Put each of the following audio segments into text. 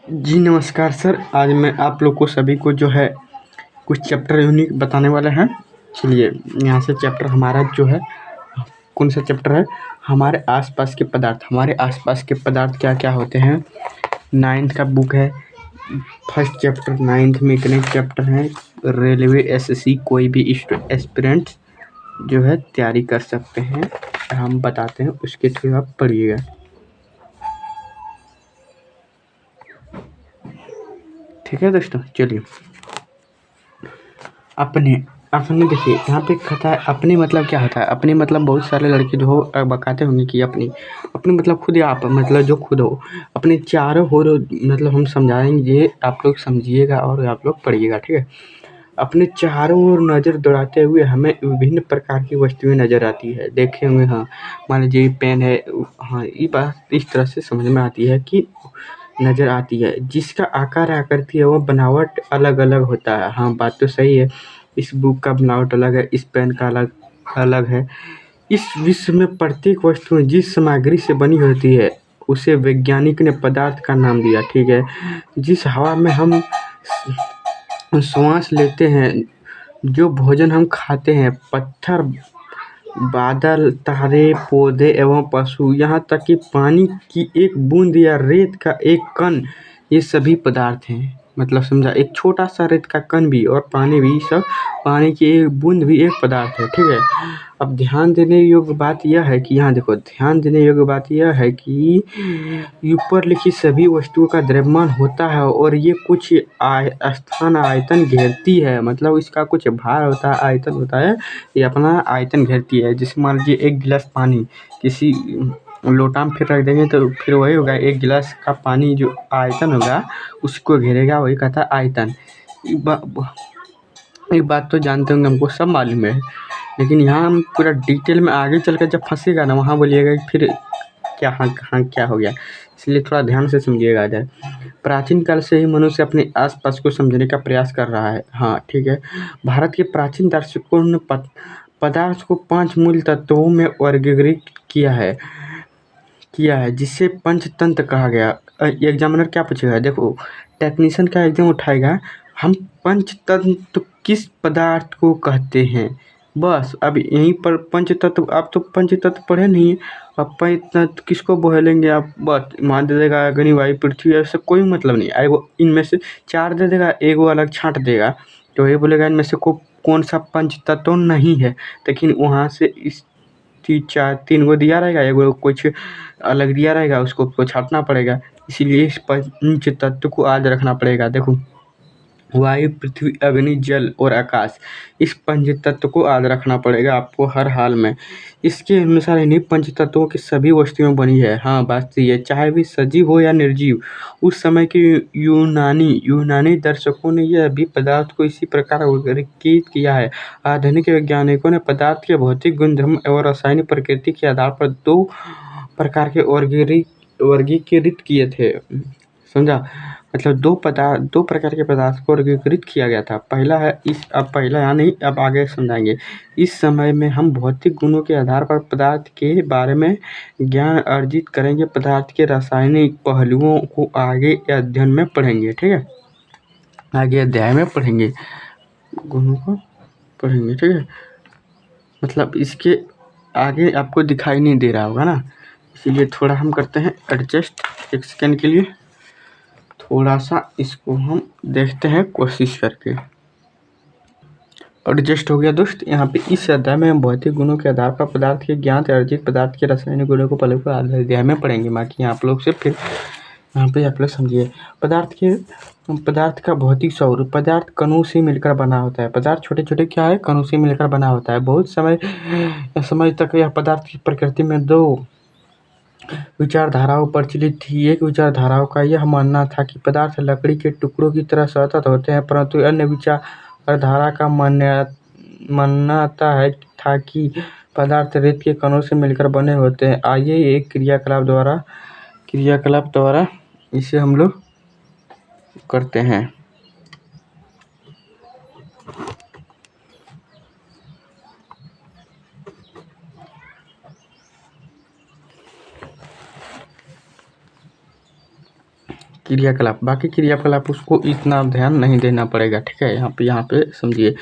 जी नमस्कार सर। आज मैं आप लोग को सभी को जो है कुछ चैप्टर यूनिक बताने वाले हैं। चलिए यहाँ से चैप्टर हमारा जो है कौन सा चैप्टर है, हमारे आसपास के पदार्थ। हमारे आसपास के पदार्थ क्या क्या होते हैं, 9th का बुक है। फर्स्ट चैप्टर 9th में इतने चैप्टर हैं। रेलवे एसएससी कोई भी एस्पिरेंट जो है तैयारी कर सकते हैं, हम बताते हैं, उसके थ्रू आप पढ़िएगा। ठीक है दोस्तों, चलिए अपने अपने देखिए यहाँ पे कहता है अपने मतलब क्या होता है। अपने मतलब बहुत सारे लड़के जो हो बकाते होंगे कि अपनी अपने मतलब खुद आप मतलब जो खुद हो अपने चारों हो मतलब हम समझाएंगे, आप लोग समझिएगा और आप लोग पढ़िएगा। ठीक है। अपने चारों ओर नज़र दौड़ाते हुए हमें विभिन्न प्रकार की वस्तुएं नज़र आती है। देखे होंगे, हाँ मान लीजिए पेन है, हाँ ये बात इस तरह से समझ में आती है कि नज़र आती है, जिसका आकार आकृति है वह बनावट अलग अलग होता है। हाँ बात तो सही है, इस बुक का बनावट अलग है, इस पेन का अलग अलग है। इस विश्व में प्रत्येक वस्तु जिस सामग्री से बनी होती है उसे वैज्ञानिक ने पदार्थ का नाम दिया। ठीक है। जिस हवा में हम श्वास लेते हैं, जो भोजन हम खाते हैं, पत्थर, बादल, तारे, पौधे एवं पशु, यहाँ तक कि पानी की एक बूंद या रेत का एक कण, ये सभी पदार्थ हैं। मतलब समझा, एक छोटा सा रेत का कण भी और पानी भी, सब पानी की एक बूंद भी एक पदार्थ है। ठीक है। अब ध्यान देने योग्य बात यह है कि यहाँ देखो, ध्यान देने योग्य बात यह है कि ऊपर लिखी सभी वस्तुओं का द्रव्यमान होता है और ये कुछ स्थान आयतन घेरती है। मतलब इसका कुछ भार होता है, आयतन होता है, ये अपना आयतन घेरती है। जैसे मान लीजिए एक गिलास पानी किसी लोटा में फिर रख देंगे तो फिर वही होगा, एक गिलास का पानी जो आयतन होगा उसको घेरेगा, वही कहता है आयतन। एक बात तो जानते होंगे, हमको सब मालूम है, लेकिन यहाँ हम पूरा डिटेल में आगे चल कर जब फंसेगा ना, वहाँ बोलिएगा कि फिर क्या, हाँ हाँ क्या हो गया। इसलिए थोड़ा ध्यान से समझिएगा इधर। प्राचीन काल से ही मनुष्य अपने आसपास को समझने का प्रयास कर रहा है। हाँ ठीक है। भारत के प्राचीन दार्शनिकों ने पदार्थ को 5 मूल तत्वों में वर्गीकृत किया है जिसे पंचतंत्र कहा गया। एग्जामिनर क्या पूछेगा, देखो टेक्नीशियन का एग्जाम उठाएगा, हम पंचतत्व किस पदार्थ को कहते हैं। बस अब यहीं पर पंचतत्व, आप तो पंचतत्व पढ़े नहीं है, अब पंचतत्व किसको बोलेंगे आप। बस मान दे देगा अग्नि वायु पृथ्वी, ऐसे कोई मतलब नहीं है। वो इनमें से 4 दे देगा, एक वो अलग छांट देगा, तो ये बोलेगा इनमें से कौन सा पंचतत्व नहीं है। लेकिन वहाँ से इस 3 गो दिया रहेगा, एगो कुछ अलग दिया रहेगा, उसको छाँटना पड़ेगा। इसीलिए इस पंच तत्व को याद रखना पड़ेगा। देखो वायु, पृथ्वी, अग्नि, जल और आकाश, इस पंच तत्व को याद रखना पड़ेगा आपको हर हाल में। इसके अनुसार इन्हीं पंच तत्वों की सभी वस्तुएं बनी है। हाँ बात सही है, चाहे वे सजीव हो या निर्जीव। उस समय के यूनानी दर्शकों ने यह भी पदार्थ को इसी प्रकार वर्गीकृत किया है। आधुनिक वैज्ञानिकों ने पदार्थ के भौतिक गुणधर्म एवं रासायनिक प्रकृति के आधार पर 2 प्रकार के वर्गीकृत किए थे। समझा, मतलब 2 प्रकार के पदार्थ को वर्गीकृत किया गया था। पहला है अब पहला यहाँ नहीं, अब आगे समझाएंगे। इस समय में हम भौतिक गुणों के आधार पर पदार्थ के बारे में ज्ञान अर्जित करेंगे। पदार्थ के रासायनिक पहलुओं को आगे अध्ययन में पढ़ेंगे। ठीक है, आगे अध्याय में पढ़ेंगे, गुणों को पढ़ेंगे। ठीक है, मतलब इसके आगे आपको दिखाई नहीं दे रहा होगा ना, इसीलिए थोड़ा हम करते हैं एडजस्ट 1 सेकेंड के लिए। थोड़ा सा इसको हम देखते हैं कोशिश करके। एडजस्ट हो गया दोस्त। यहाँ पे इस अध्याय में हम भौतिक गुणों के आधार पर पदार्थ के ज्ञात अर्जित पदार्थ के रासायनिक गुणों को पहले को अध्याय में पढ़ेंगे। बाकी आप लोग से फिर यहाँ पे आप लोग समझिए। पदार्थ का भौतिक स्वरूप। पदार्थ कणों से मिलकर बना होता है। पदार्थ छोटे छोटे क्या है, कणों से मिलकर बना होता है। बहुत समय तक यह पदार्थ की प्रकृति में 2 विचारधाराओं प्रचलित थी। एक विचारधाराओं का यह मानना था कि पदार्थ लकड़ी के टुकड़ों की तरह सतत होते हैं, परंतु अन्य विचारधारा का मानना था कि पदार्थ रेत के कणों से मिलकर बने होते हैं। आइए एक क्रियाकलाप द्वारा इसे हम लोग करते हैं। क्रियाकलाप, बाकी क्रियाकलाप उसको इतना ध्यान नहीं देना पड़ेगा, ठीक है। यहाँ पे समझिए,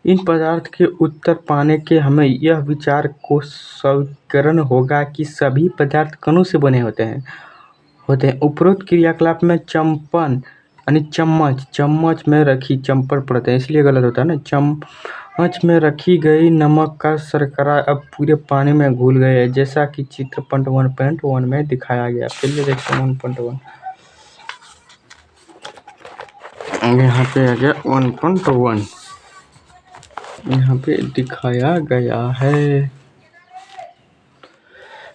इन पदार्थ के उत्तर पाने के हमें यह विचार को स्वीकरण होगा कि सभी पदार्थ कणों से बने होते हैं। उपरोक्त क्रियाकलाप में चंपन यानी चम्मच में रखी, चंपन पढ़ते हैं इसलिए गलत होता है ना। चम्मच में रखी गई नमक का शर्करा अब पूरे पानी में घुल गए हैं, जैसा कि चित्र 1.1 में दिखाया गया। चलिए देखते हैं 1.1। यहाँ पे आ गया 1.1, यहाँ पे दिखाया गया है।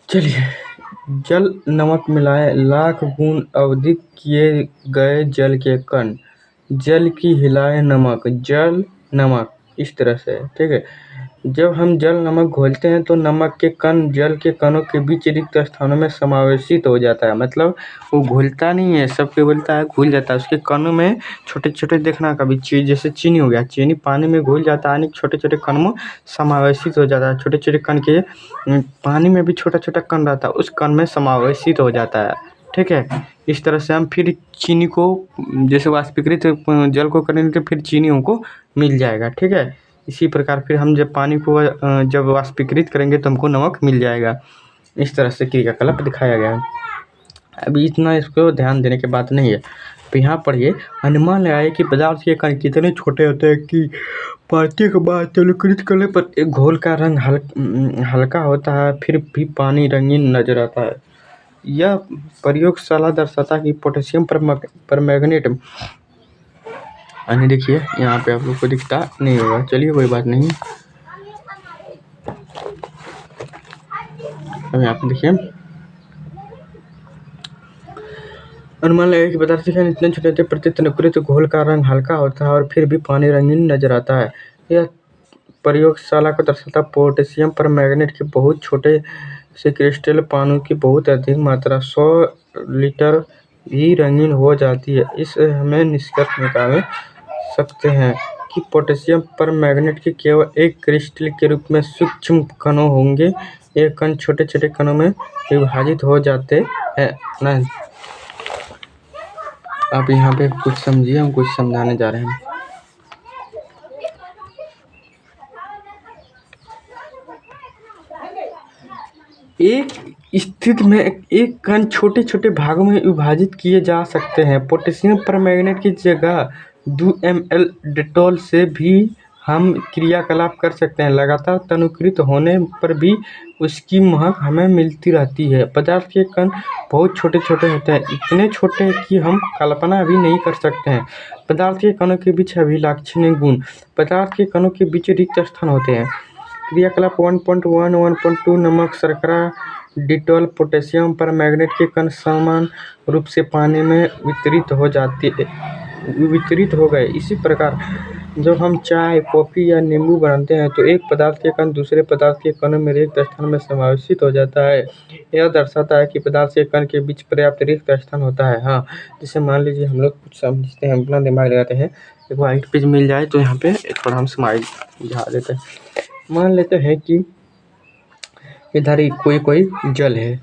चलिए, जल नमक मिलाए लाख गुण अवधित किए गए जल के कण, जल की हिलाए नमक, जल नमक, इस तरह से, ठीक है। जब हम जल नमक घोलते हैं तो नमक के कण जल के कणों के बीच रिक्त स्थानों में समावेशित हो जाता है। मतलब वो घुलता नहीं है, सब पे बोलता है घुल जाता है, उसके कणों में छोटे छोटे, देखना कभी चीज जैसे चीनी हो गया, चीनी पानी में घुल जाता है, छोटे छोटे कण में समावेशित हो जाता है। छोटे छोटे कण के पानी में भी छोटा छोटा कण रहता है, उस कण में समावेशित हो जाता है, ठीक है। इस तरह से हम फिर चीनी को जैसे वाष्पीकृत जल को करेंगे तो फिर चीनी हमको मिल जाएगा, ठीक है। इसी प्रकार फिर हम जब पानी को जब वाष्पीकृत करेंगे तो हमको नमक मिल जाएगा। इस तरह से क्रियाकलाप दिखाया गया है। अभी इतना इसको ध्यान देने की बात नहीं है। तो यहाँ पढ़िए, अनुमान लगाइए कि पदार्थ के कण कितने छोटे होते हैं कि पानी के बाद तनुकृत करने पर एक घोल का रंग हल्का होता है, फिर भी पानी रंगीन नजर आता है। यह प्रयोगशाला दर्शाता है कि पोटेशियम परमैंगनेट, यानी देखिए यहाँ पे आप लोग को दिखता नहीं होगा, चलिए कोई बात नहीं। अब यहाँ पे देखिए, अनुमान लगाइए कि पदार्थ के कण इतने छोटे होते प्रति तनुकृत घोल का रंग हल्का होता है और फिर भी पानी रंगीन नजर आता है। यह प्रयोगशाला को दर्शाता पोटेशियम परमैंगनेट के बहुत छोटे से क्रिस्टल पानी की बहुत अधिक मात्रा 100 लीटर भी रंगीन हो जाती है। इससे हमें निष्कर्ष निकाल सकते हैं कि पोटेशियम परमैंगनेट के केवल एक क्रिस्टल के रूप में सूक्ष्म कणों होंगे। ये कण छोटे छोटे कणों में विभाजित हो जाते हैं ना। आप यहाँ पे कुछ समझिए, हम कुछ समझाने जा रहे हैं। एक स्थिति में एक कण छोटे छोटे भागों में विभाजित किए जा सकते हैं। पोटेशियम परमैंगनेट की जगह 2 ml डेटॉल से भी हम क्रियाकलाप कर सकते हैं। लगातार तनुकृत होने पर भी उसकी महक हमें मिलती रहती है। पदार्थ के कण बहुत छोटे छोटे होते हैं, इतने छोटे कि हम कल्पना भी नहीं कर सकते हैं। पदार्थ के कणों के बीच अभिलक्षणीय गुण, पदार्थ के कणों के बीच रिक्त स्थान होते हैं। क्रियाकलाप 1.1 1.2 नमक, शर्करा, डिटॉल, पोटेशियम परमैंगनेट के कण समान रूप से पानी में वितरित हो गए। इसी प्रकार जब हम चाय, कॉफी या नींबू बनाते हैं तो एक पदार्थ के कण दूसरे पदार्थ के कणों में रिक्त स्थान में समावेशित हो जाता है। यह दर्शाता है कि पदार्थ के कण के बीच पर्याप्त रिक्त स्थान होता है। हाँ, जैसे मान लीजिए हम लोग कुछ समझते हैं, अपना दिमाग लगाते हैं, एक वाइट पेज मिल जाए तो यहाँ पे थोड़ा हम स्माइल दिखा देते हैं। मान लेते हैं कि इधर ही कोई जल है,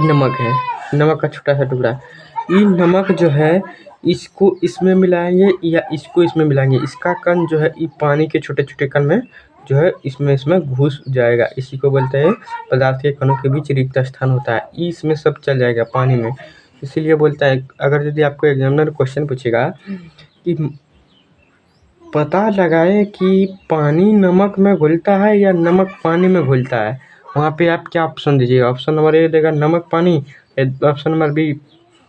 नमक है, नमक का छोटा सा टुकड़ा। ये नमक जो है इसको इसमें मिलाएंगे या इसको इसमें मिलाएंगे, इसका कण जो है ये पानी के छोटे छोटे कण में जो है इसमें घुस जाएगा। इसी को बोलते हैं पदार्थ के कणों के बीच रिक्त स्थान होता है। ये इसमें सब चल जाएगा पानी में, इसीलिए बोलता है। अगर यदि आपको एग्जामिनर क्वेश्चन पूछेगा कि पता लगाए कि पानी नमक में घुलता है या नमक पानी में घुलता है, वहाँ पे आप क्या ऑप्शन दीजिएगा? ऑप्शन नंबर ए देगा नमक पानी, ऑप्शन नंबर बी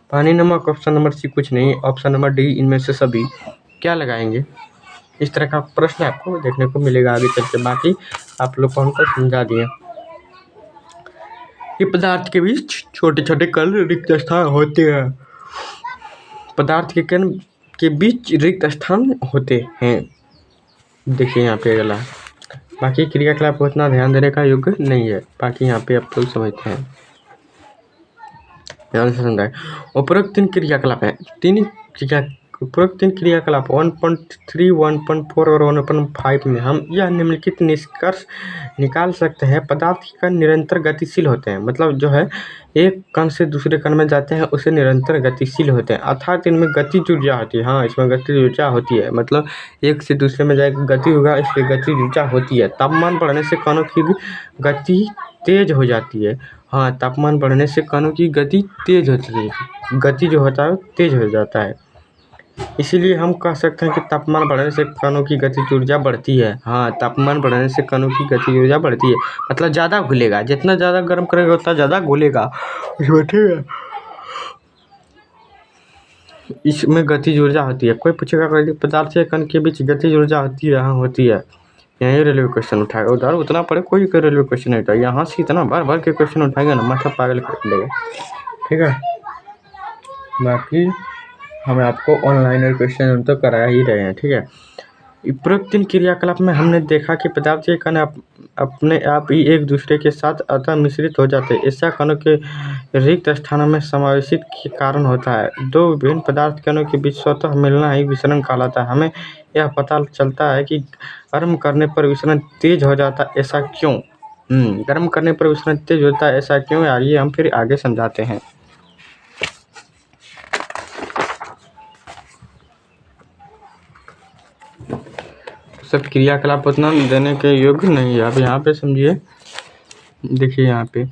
पानी नमक, ऑप्शन नंबर सी कुछ नहीं, ऑप्शन नंबर डी इनमें से सभी। क्या लगाएंगे? इस तरह का प्रश्न आपको देखने को मिलेगा आगे चल के। बाकी आप लोग को हमको समझा दिए कि पदार्थ के बीच छोटे छोटे कण रिक्त स्थान होते हैं। पदार्थ के कण के बीच रिक्त स्थान होते हैं। देखिए यहाँ पे अगला, बाकी क्रियाकलाप को उतना ध्यान देने का योग्य नहीं है। बाकी यहाँ पे आप लोग समझते हैं, ध्यान से समझाए। उपरोक्त 3 क्रियाकलाप है, 3 उपरोक्त 3 क्रियाकलाप 1.3, 1.4 और 1.5 में हम यह निम्नलिखित निष्कर्ष निकाल सकते हैं। पदार्थ के कण निरंतर गतिशील होते हैं, मतलब जो है एक कण से दूसरे कण में जाते हैं उसे निरंतर गतिशील होते हैं, अर्थात इनमें गतिज ऊर्जा होती है। हाँ, इसमें गतिज ऊर्जा होती है, मतलब एक से दूसरे में जाएगा गति होगा, इसलिए गतिज ऊर्जा होती है। तापमान बढ़ने से कणों की गति तेज हो जाती है। हाँ, तापमान बढ़ने से कणों की गति तेज होती है, गति जो होता है तेज हो जाता है। इसीलिए हम कह सकते हैं कि तापमान बढ़ने से कणों की गतिज ऊर्जा बढ़ती है। हाँ, तापमान बढ़ने से कणों की गतिज ऊर्जा बढ़ती है, मतलब ज़्यादा घुलेगा, जितना ज़्यादा गर्म करेगा उतना ज़्यादा घुलेगा, ठीक है। इसमें गतिज ऊर्जा होती है। कोई पूछेगा पदार्थ या कण के बीच गतिज ऊर्जा होती है? हाँ, होती है। यही रेलवे क्वेश्चन उठाएगा, उधर उतना पड़े कोई रेलवे क्वेश्चन नहीं उठाएगा, यहाँ से इतना भर भर के क्वेश्चन उठाएगा ना, माथा पागल कर देगा, ठीक है। बाकी हम आपको ऑनलाइन क्वेश्चन तो करा ही रहे हैं, ठीक है। उपरोक्त 3 क्रियाकलाप में हमने देखा कि पदार्थ के कण अपने आप ही एक दूसरे के साथ अतः मिश्रित हो जाते हैं। ऐसा कणों के रिक्त स्थानों में समावेशित के कारण होता है। दो विभिन्न पदार्थ कणों के बीच स्वतः मिलना ही विसरण कहलाता है। हमें यह पता चलता है कि गर्म करने पर विसरण तेज हो जाता है, ऐसा क्यों? गर्म करने पर विसरण तेज होता है, ऐसा क्यों? आइए हम फिर आगे समझाते हैं। सब क्रियाकलाप उतना देने के योग्य नहीं है। अब यहाँ पे समझिए, देखिए यहाँ पे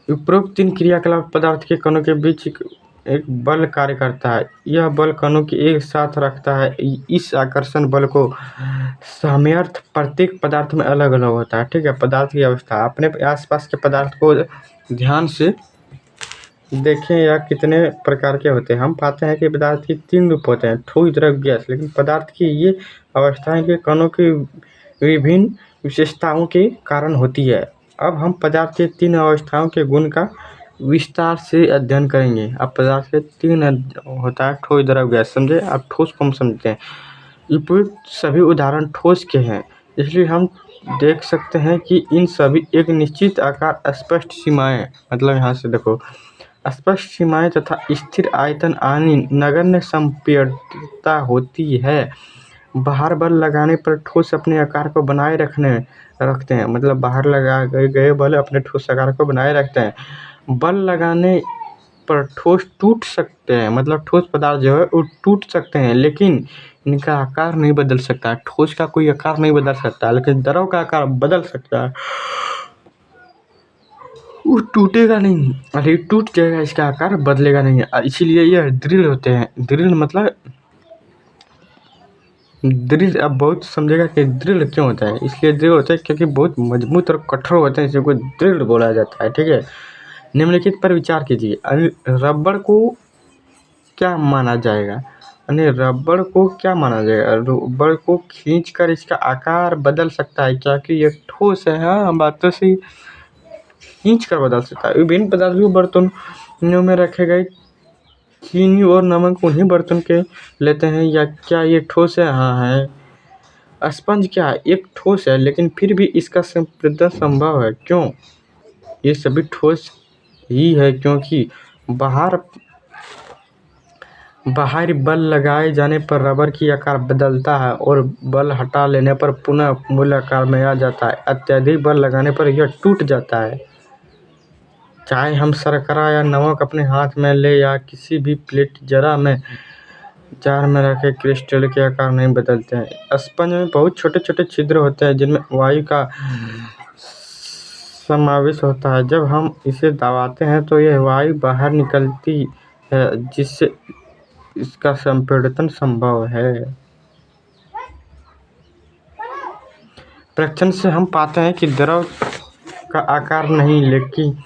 उपरोक्त 3 क्रियाकलाप पदार्थ के कणों के बीच एक बल कार्य करता है। यह बल कणों के एक साथ रखता है। इस आकर्षण बल को सामर्थ्य प्रत्येक पदार्थ में अलग अलग होता है, ठीक है। पदार्थ की अवस्था, अपने आसपास के पदार्थ को ध्यान से देखें या कितने प्रकार के होते हैं। हम पाते हैं कि पदार्थ की 3 रूप होते हैं, ठोस, द्रव, गैस। लेकिन पदार्थ की ये अवस्थाएं के कणों की विभिन्न विशेषताओं के कारण होती है। अब हम पदार्थ के 3 अवस्थाओं के गुण का विस्तार से अध्ययन करेंगे। अब पदार्थ के 3 होता है, ठोस, द्रव, गैस। समझे? अब ठोस को हम समझते हैं। उपयुक्त सभी उदाहरण ठोस के हैं, इसलिए हम देख सकते हैं कि इन सभी एक निश्चित आकार, स्पष्ट सीमाएं, मतलब यहाँ से देखो, स्पष्ट सीमाएं तथा स्थिर आयतन यानी नगण्य संपीड़ितता होती है। बाहर बल लगाने पर ठोस अपने आकार को बनाए रखते हैं, मतलब बाहर लगाए गए बल अपने ठोस आकार को बनाए रखते हैं। बल लगाने पर ठोस टूट सकते हैं, मतलब ठोस पदार्थ जो है वो टूट सकते हैं, लेकिन इनका आकार नहीं बदल सकता। ठोस का कोई आकार नहीं बदल सकता, लेकिन द्रव का आकार बदल सकता है। वो टूटेगा नहीं, अरे टूट जाएगा, इसका आकार बदलेगा नहीं। इसीलिए यह दृढ़ होते हैं। दृढ़ मतलब दृढ़, अब बहुत समझेगा कि दृढ़ क्यों होता है। इसलिए दृढ़ होता है क्योंकि बहुत मजबूत और कठोर होते हैं, इसको दृढ़ बोला जाता है, ठीक है। निम्नलिखित पर विचार कीजिए। रबड़ को क्या माना जाएगा? रबड़ को क्या माना जाएगा? रबड़ को खींचकर इसका आकार बदल सकता है, क्या कि ये ठोस है? हाँ, बात तो सही, खींच कर बदल सकता है। विभिन्न पदार्थों बर्तनों में रखे गए चीनी और नमक उन्हीं बर्तन के लेते हैं, या क्या ये ठोस है? हाँ है। स्पंज क्या है? एक ठोस है, लेकिन फिर भी इसका संपीड़न संभव है। क्यों? ये सभी ठोस ही है क्योंकि बाहरी बल लगाए जाने पर रबर की आकार बदलता है और बल हटा लेने पर पुनः मूल आकार में आ जाता है। अत्यधिक बल लगाने पर यह टूट जाता है। चाहे हम शर्करा या नमक अपने हाथ में ले या किसी भी प्लेट जार में रखे, क्रिस्टल के आकार नहीं बदलते हैं। स्पंज में बहुत छोटे छोटे छिद्र होते हैं जिनमें वायु का समावेश होता है। जब हम इसे दबाते हैं तो यह वायु बाहर निकलती है, जिससे इसका संपीड़न संभव है। परीक्षण से हम पाते हैं कि द्रव का आकार नहीं लेकिन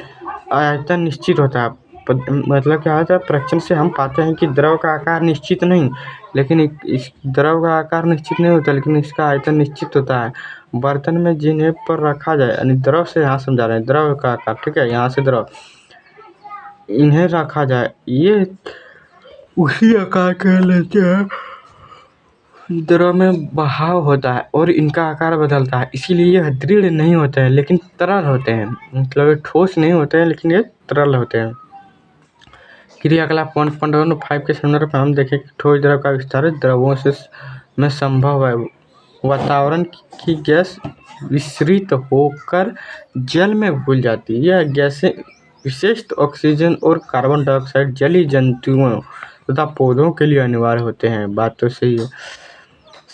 आयतन निश्चित होता है। मतलब क्या होता है? परीक्षण से हम पाते हैं कि द्रव का आकार निश्चित नहीं, लेकिन इस द्रव का आकार निश्चित नहीं होता, लेकिन इसका आयतन निश्चित होता है। बर्तन में जिन्हें पर रखा जाए, यानी द्रव से यहाँ समझा रहे हैं, द्रव का आकार, ठीक है। यहाँ से द्रव, इन्हें रखा जाए, ये उसी आकार के लेते हैं। द्रव में बहाव होता है और इनका आकार बदलता है, इसीलिए यह दृढ़ नहीं होते हैं लेकिन तरल होते हैं। मतलब ये ठोस नहीं होते हैं, लेकिन ये तरल होते हैं। क्रियाकलाप 1.15 के संदर्भ में हम देखें कि ठोस द्रव का विस्तार द्रवों से में संभव है। वातावरण की गैस विसरित होकर जल में घुल जाती है। यह गैसें विशेषतः ऑक्सीजन और कार्बन डाइऑक्साइड जलीय जंतुओं तथा पौधों के लिए अनिवार्य होते हैं। बात तो सही है।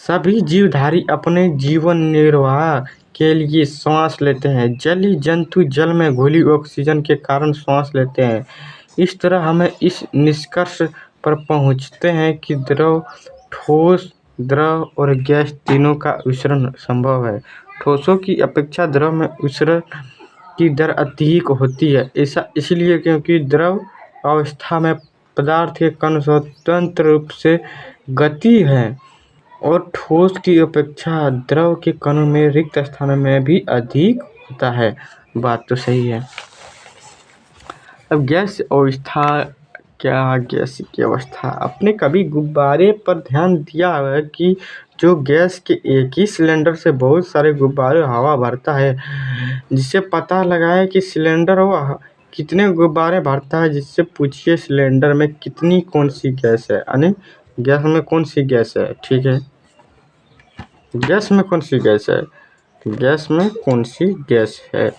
सभी जीवधारी अपने जीवन निर्वाह के लिए सांस लेते हैं। जलीय जंतु जल में घुली ऑक्सीजन के कारण सांस लेते हैं। इस तरह हमें इस निष्कर्ष पर पहुंचते हैं कि द्रव, ठोस, द्रव और गैस तीनों का विसरण संभव है। ठोसों की अपेक्षा द्रव में विसरण की दर अधिक होती है। ऐसा इसलिए क्योंकि द्रव अवस्था में पदार्थ के कण स्वतंत्र रूप से गति है और ठोस की अपेक्षा द्रव के कणों में रिक्त स्थानों में भी अधिक होता है। बात तो सही है। अब गैस अवस्था क्या? गैस की अवस्था। आपने कभी गुब्बारे पर ध्यान दिया है कि जो गैस के एक ही सिलेंडर से बहुत सारे गुब्बारे हवा भरता है, जिससे पता लगाए कि सिलेंडर वो कितने गुब्बारे भरता है, जिससे पूछिए सिलेंडर में कितनी कौन सी गैस है, यानी गैस में कौन सी गैस है। ठीक है, गैस में कौन सी गैस है, गैस में कौन सी गैस है।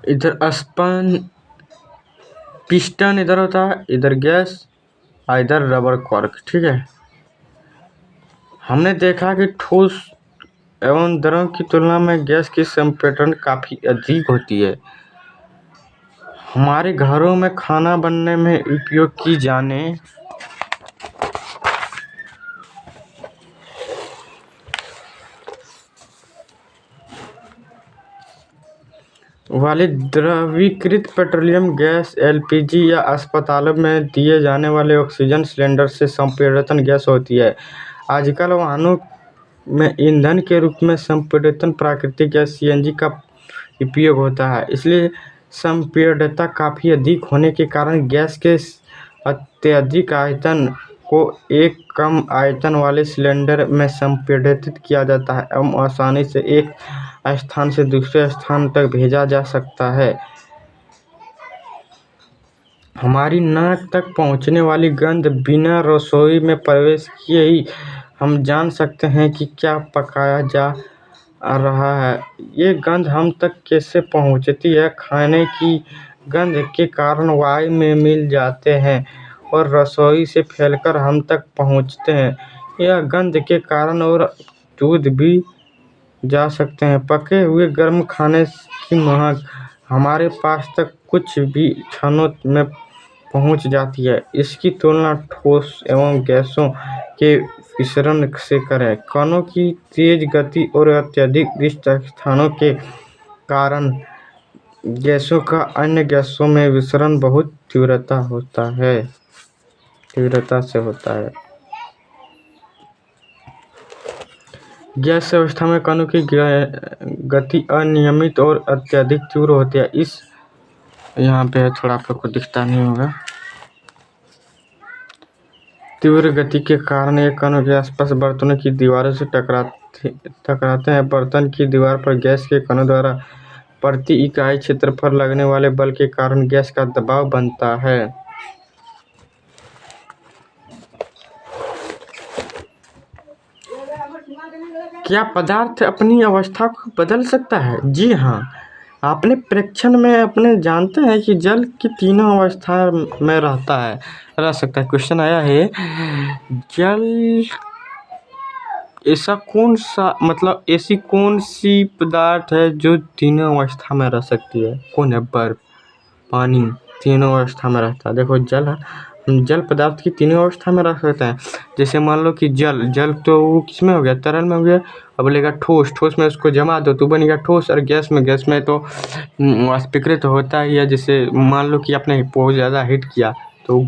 इधर स्पंज पिस्टन इधर होता है, इधर गैस, इधर रबर कॉर्क। ठीक है, हमने देखा कि ठोस एवं द्रव की तुलना में गैस की संपीड़न काफ़ी अधिक होती है। हमारे घरों में खाना बनने में उपयोग की जाने वाली द्रवीकृत पेट्रोलियम गैस एलपीजी या अस्पतालों में दिए जाने वाले ऑक्सीजन सिलेंडर से संपीड़ित गैस होती है। आजकल वाहनों में ईंधन के रूप में संपीड़ित प्राकृतिक गैस सीएनजी का उपयोग होता है। इसलिए संपीड़ितता काफ़ी अधिक होने के कारण गैस के अत्यधिक आयतन को एक कम आयतन वाले सिलेंडर में संपीड़ित किया जाता है एवं आसानी से एक स्थान से दूसरे स्थान तक भेजा जा सकता है। हमारी नाक तक पहुंचने वाली गंध बिना रसोई में प्रवेश किए ही हम जान सकते हैं कि क्या पकाया जा रहा है। ये गंध हम तक कैसे पहुंचती है? खाने की गंध के कारण वायु में मिल जाते हैं और रसोई से फैलकर हम तक पहुंचते हैं। यह गंध के कारण और दूध भी जा सकते हैं। पके हुए गर्म खाने की महक हमारे पास तक कुछ भी क्षणों में पहुंच जाती है। इसकी तुलना ठोस एवं गैसों के विसरण से करें। कणों की तेज गति और अत्यधिक रिक्त स्थानों के कारण गैसों का अन्य गैसों में विसरण बहुत तीव्रता से होता है। गैस अवस्था में कणों की गति अनियमित और अत्यधिक तीव्र होती है। इस यहाँ पे थोड़ा आप लोग को दिखता नहीं होगा। तीव्र गति के कारण ये कणों के आसपास बर्तनों की दीवारों से टकराते हैं। बर्तन की दीवार पर गैस के कणों द्वारा प्रति इकाई क्षेत्रफल लगने वाले बल के कारण गैस का दबाव बनता है। क्या पदार्थ अपनी अवस्था को बदल सकता है? जी हाँ, आपने परीक्षण में अपने जानते हैं कि जल की तीनों अवस्था में रह सकता है। क्वेश्चन आया है, जल ऐसा कौन सा ऐसी कौन सी पदार्थ है जो तीनों अवस्था में रह सकती है? कौन है? बर्फ, पानी तीनों अवस्था में रहता है। देखो, जल पदार्थ की तीनों अवस्था में रह सकते हैं। जैसे मान लो कि जल तो वो किस में हो गया? तरल में हो गया। अब बोलेगा ठोस में उसको जमा दो तो बनेगा ठोस। और गैस में तो वाष्पीकृत होता ही है। जैसे मान लो कि आपने बहुत ज़्यादा हीट किया तो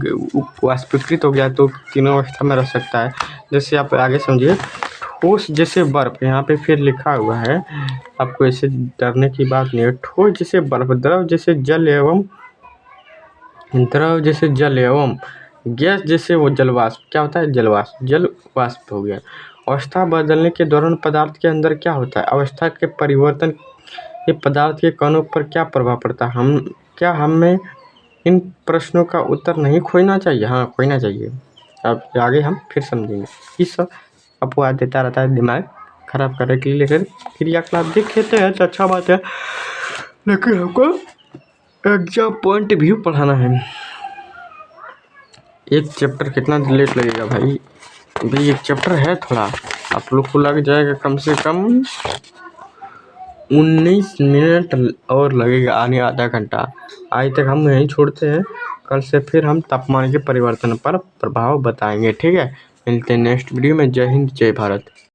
वाष्पीकृत हो गया, तो तीनों अवस्था में रह सकता है। जैसे आप आगे समझिए, ठोस जैसे बर्फ, यहाँ पे फिर लिखा हुआ है, आपको ऐसे डरने की बात नहीं है। ठोस जैसे बर्फ, द्रव जैसे जल एवं गैस जैसे वो जलवाष्प। क्या होता है? जलवाष्प हो गया। अवस्था बदलने के दौरान पदार्थ के अंदर क्या होता है? अवस्था के परिवर्तन के पदार्थ के कणों पर क्या प्रभाव पड़ता है? इन प्रश्नों का उत्तर नहीं खोजना चाहिए। हाँ, खोजना चाहिए। अब आगे हम फिर समझेंगे। इस सब अपवाद देता रहता है दिमाग खराब करने के लिए, लेकिन क्रियाकलाप देख लेते हैं तो अच्छा बात है, लेकिन हमको एग्जाम पॉइंट व्यू पढ़ाना है। एक चैप्टर कितना लेट लगेगा भाई? एक चैप्टर है थोड़ा, आप लोग को लग जाएगा कम से कम 19 मिनट और लगेगा, आने आधा घंटा। आज तक हम यहीं छोड़ते हैं, कल से फिर हम तापमान के परिवर्तन पर प्रभाव बताएंगे। ठीक है, मिलते हैं नेक्स्ट वीडियो में। जय हिंद, जय भारत।